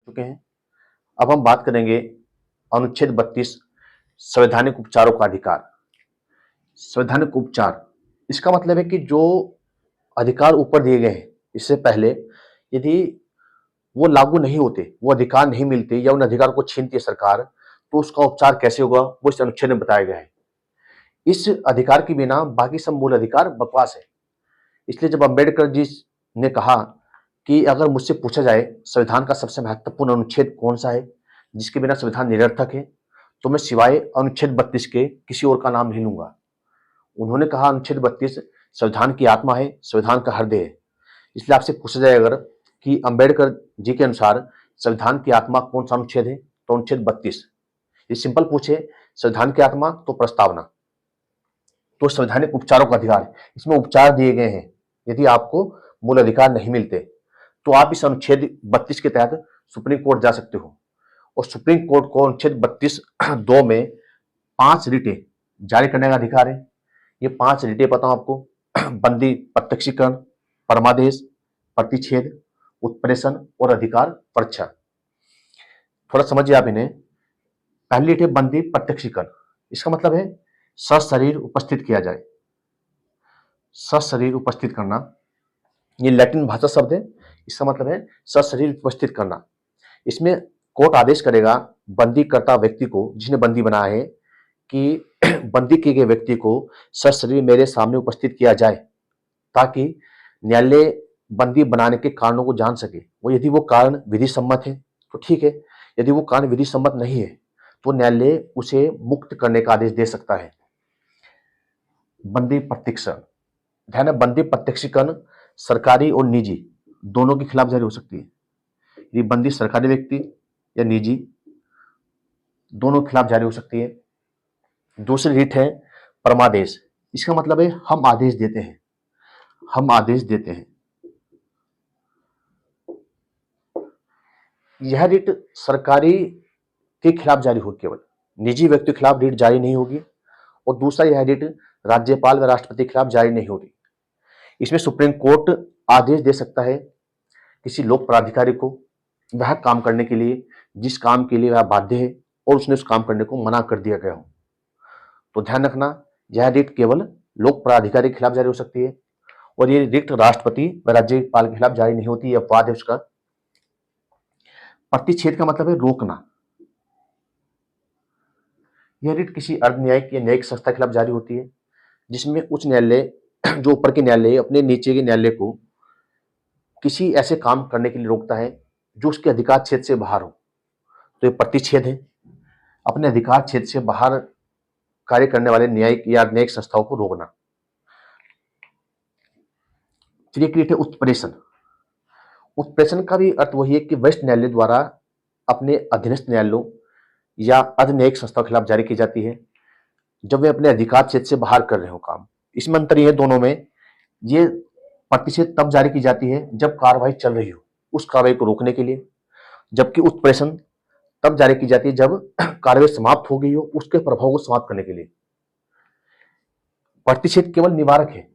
चुके हैं। अब हम बात करेंगे अनुच्छेद 32 संवैधानिक उपचारों का अधिकार। संवैधानिक उपचार इसका मतलब है कि जो अधिकार ऊपर दिए गए हैं इससे पहले यदि वो लागू नहीं होते, वो अधिकार नहीं मिलते या उन अधिकार को छीनती है सरकार, तो उसका उपचार कैसे होगा वो इस अनुच्छेद में बताया गया है। इस अधिकार के बिना बाकी सब मूल अधिकार बकवास है। इसलिए जब अंबेडकर जी ने कहा कि अगर मुझसे पूछा जाए संविधान का सबसे महत्वपूर्ण अनुच्छेद कौन सा है जिसके बिना संविधान निरर्थक है, तो मैं सिवाय अनुच्छेद 32 के किसी और का नाम नहीं लूंगा। उन्होंने कहा अनुच्छेद 32 संविधान की आत्मा है, संविधान का हृदय है। इसलिए आपसे पूछा जाए अगर कि अंबेडकर जी के अनुसार संविधान की आत्मा कौन सा अनुच्छेद है, तो अनुच्छेद 32। ये सिंपल पूछे संविधान की आत्मा तो प्रस्तावना, तो संवैधानिक उपचारों का अधिकार, इसमें उपचार दिए गए हैं। यदि आपको मूल अधिकार नहीं मिलते तो आप इस अनुच्छेद 32 के तहत सुप्रीम कोर्ट जा सकते हो और सुप्रीम कोर्ट को अनुच्छेद 32(2) में 5 रिटें जारी करने का अधिकार है। ये 5 रिटें पता हूं आपको बंदी प्रत्यक्षीकरण, परमादेश, प्रतिच्छेद, उत्प्रेषण और अधिकार परीक्षा। थोड़ा समझिए आप इन्हें। पहली रिट है बंदी प्रत्यक्षीकरण। इसका मतलब है सशरीर उपस्थित किया जाए। सशरीर उपस्थित करना, ये लैटिन भाषा शब्द है। इसका मतलब है सशरीर उपस्थित करना। इसमें कोर्ट आदेश करेगा बंदी करता व्यक्ति को, जिसने बंदी बनाया है, कि बंदी किए गए व्यक्ति को सशरीर मेरे सामने उपस्थित किया जाए ताकि न्यायालय बंदी बनाने के कारणों को जान सके। वो यदि वो कारण विधि सम्मत है तो ठीक है, यदि वो कारण विधि सम्मत नहीं है तो न्यायालय उसे मुक्त करने का आदेश दे सकता है। बंदी प्रत्यक्षीकरण, ध्यान है, बंदी प्रत्यक्षीकरण सरकारी और निजी दोनों के खिलाफ जारी हो सकती है। यदि बंदी सरकारी व्यक्ति या निजी दोनों के खिलाफ जारी हो सकती है। दूसरी रिट है परमादेश। इसका मतलब है हम आदेश देते हैं, हम आदेश देते हैं। यह रिट सरकारी के खिलाफ जारी होगी, केवल निजी व्यक्ति के खिलाफ रिट जारी नहीं होगी। और दूसरा यह रिट राज्यपाल व राष्ट्रपति के खिलाफ जारी नहीं होगी। इसमें सुप्रीम कोर्ट आदेश दे सकता है किसी लोक प्राधिकारी को वह काम करने के लिए जिस काम के लिए वह बाध्य है और उसने उस काम करने को मना कर दिया गया हो। तो ध्यान रखना, यह रिट केवल लोक प्राधिकारी के खिलाफ जारी हो सकती है और ये रिट राष्ट्रपति व राज्यपाल के खिलाफ जारी नहीं होती। यह अपवाद है उसका। प्रतिच्छेद का मतलब है रोकना। यह रिट किसी अर्ध न्यायिक या न्यायिक संस्था के खिलाफ जारी होती है जिसमें उच्च न्यायालय जो ऊपर के न्यायालय अपने नीचे के न्यायालय को किसी ऐसे काम करने के लिए रोकता है जो उसके अधिकार क्षेत्र से बाहर हो, तो ये प्रतिच्छेद है। अपने अधिकार क्षेत्र से बाहर कार्य करने वाले न्यायिक या न्यायिक संस्थाओं को रोकना। फिर एक रिट है उत्प्रेषण। उत्प्रेषण का भी अर्थ वही है कि वरिष्ठ न्यायालय द्वारा अपने अधीनस्थ न्यायालयों या अर्ध न्यायिक संस्थाओं के खिलाफ जारी की जाती है जब वे अपने अधिकार क्षेत्र से बाहर कर रहे हो काम। इसमें अंतर है दोनों में। ये प्रतिच्छेद तब जारी की जाती है जब कार्रवाई चल रही हो, उस कार्रवाई को रोकने के लिए, जबकि उत्प्रेषण तब जारी की जाती है जब कार्रवाई समाप्त हो गई हो, उसके प्रभाव को समाप्त करने के लिए। प्रतिच्छेद केवल निवारक है,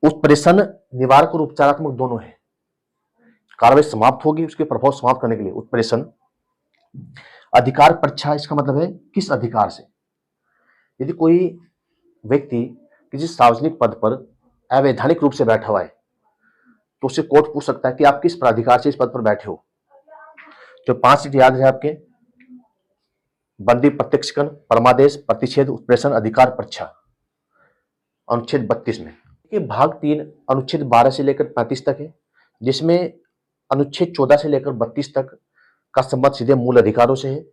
उत्प्रेषण निवारक और उपचारात्मक दोनों है। कार्रवाई समाप्त होगी, उसके प्रभाव समाप्त करने के लिए उत्प्रेषण। अधिकार परीक्षा, इसका मतलब है किस अधिकार से। यदि कोई व्यक्ति किसी सार्वजनिक पद पर अवैधानिक रूप से बैठा हुआ है तो उससे कोर्ट पूछ सकता है कि आप किस प्राधिकार से इस पद पर बैठे हो। जो 5 सीट याद है आपके, बंदी प्रत्यक्षीकरण, परमादेश, प्रतिच्छेद, उत्प्रेषण, अधिकार परीक्षा, अनुच्छेद 32 में। ये भाग 3 अनुच्छेद 12 से लेकर 35 तक है, जिसमें अनुच्छेद 14 से लेकर 32 तक का संबंध सीधे मूल अधिकारों से है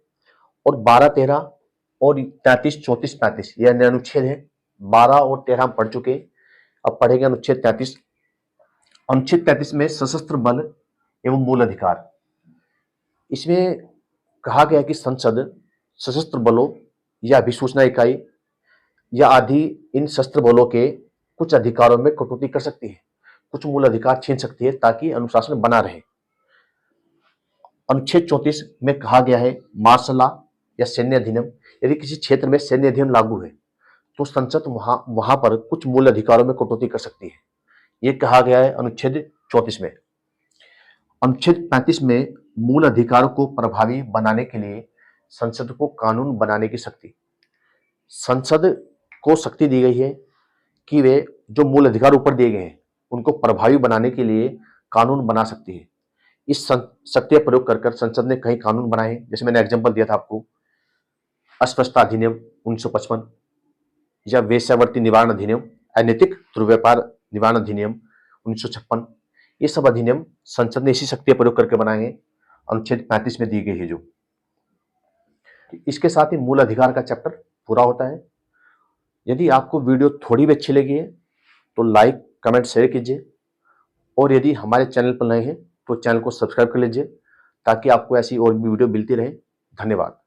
और 12, 13 और 33, 34, 35 यह अन्य अनुच्छेद है। 12 और 13 हम पढ़ चुके, अब पढ़ेंगे अनुच्छेद 33। अनुच्छेद 33 में सशस्त्र बल एवं मूल अधिकार। इसमें कहा गया कि संसद सशस्त्र बलों या अभिसूचना इकाई या आदि इन शस्त्र बलों के कुछ अधिकारों में कटौती कर सकती है, कुछ मूल अधिकार छीन सकती है ताकि अनुशासन बना रहे। अनुच्छेद 34 में कहा गया है मार्शल लॉ या सैन्य अधिनियम, यदि किसी क्षेत्र में सैन्य अधिनियम लागू है तो संसद वहां पर कुछ मूल अधिकारों में कटौती कर सकती है। यह कहा गया है अनुच्छेद 34 में। अनुच्छेद 35 में मूल अधिकारों को प्रभावी बनाने के लिए संसद को कानून बनाने की शक्ति। संसद को शक्ति दी गई है कि वे जो मूल अधिकार ऊपर दिए गए हैं उनको प्रभावी बनाने के लिए कानून बना सकती है। इस शक्ति का प्रयोग कर संसद ने कई कानून बनाए हैं, जैसे मैंने एग्जांपल दिया था आपको, अस्पृश्यता अधिनियम 1955 या वेश्यावृत्ति निवारण अधिनियम, अनैतिक दुर्व्यापार निवारण अधिनियम 1956। ये सब अधिनियम संसद ने इसी शक्ति का प्रयोग करके बनाए हैं, अनुच्छेद 35 में दी गई है जो। इसके साथ ही मूल अधिकार का चैप्टर पूरा होता है। यदि आपको वीडियो थोड़ी भी अच्छी लगी है तो लाइक कमेंट शेयर कीजिए, और यदि हमारे चैनल पर नए हैं तो चैनल को सब्सक्राइब कर लीजिए ताकि आपको ऐसी और भी वीडियो मिलती रहे। धन्यवाद।